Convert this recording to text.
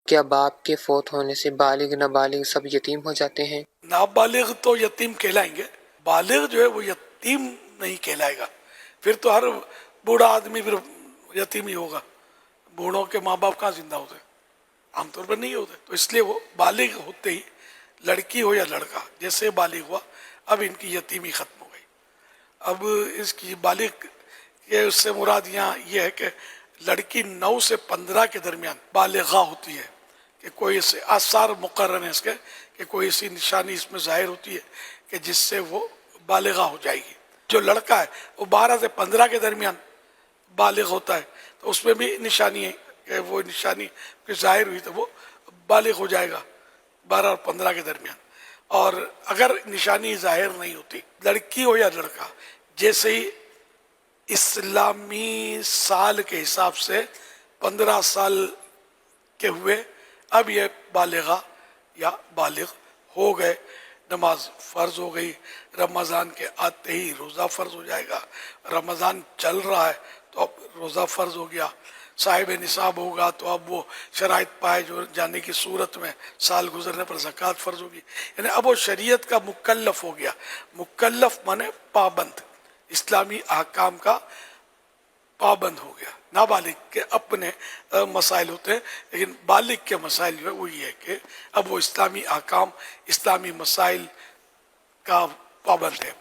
کیا باپ کے فوت ہونے سے بالغ نابالغ سب یتیم ہو جاتے ہیں؟ نابالغ تو یتیم کہلائیں گے، بالغ جو ہے وہ یتیم نہیں کہلائے گا. پھر تو ہر بوڑھا آدمی پھر یتیم ہی ہوگا. بوڑھوں کے ماں باپ کہاں زندہ ہوتے ہیں؟ عام طور پر نہیں ہوتے. تو اس لیے وہ بالغ ہوتے ہی، لڑکی ہو یا لڑکا، جیسے بالغ ہوا اب ان کی یتیمی ختم ہو گئی. اب اس کی بالغ یہ اس سے مراد یہاں یہ ہے کہ لڑکی 9 سے 15 کے درمیان بالغہ ہوتی ہے، کہ کوئی سے آثار مقرر ہیں اس کے، کہ کوئی ایسی نشانی اس میں ظاہر ہوتی ہے کہ جس سے وہ بالغہ ہو جائے گی. جو لڑکا ہے وہ 12 سے 15 کے درمیان بالغ ہوتا ہے، تو اس میں بھی نشانی ہے کہ وہ نشانی ظاہر ہوئی تو وہ بالغ ہو جائے گا 12 اور 15 کے درمیان. اور اگر نشانی ظاہر نہیں ہوتی، لڑکی ہو یا لڑکا، جیسے ہی اسلامی سال کے حساب سے 15 سال کے ہوئے، اب یہ بالغہ یا بالغ ہو گئے، نماز فرض ہو گئی، رمضان کے آتے ہی روزہ فرض ہو جائے گا. رمضان چل رہا ہے تو اب روزہ فرض ہو گیا. صاحب نصاب ہوگا تو اب وہ شرائط پائے جو جانے کی صورت میں سال گزرنے پر زکوٰۃ فرض ہوگی. یعنی اب وہ شریعت کا مکلف ہو گیا. مکلف مانے پابند، اسلامی احکام کا پابند ہو گیا. نابالغ کے اپنے مسائل ہوتے ہیں، لیکن بالغ کے مسائل جو ہے وہ یہ ہے کہ اب وہ اسلامی احکام، اسلامی مسائل کا پابند ہے.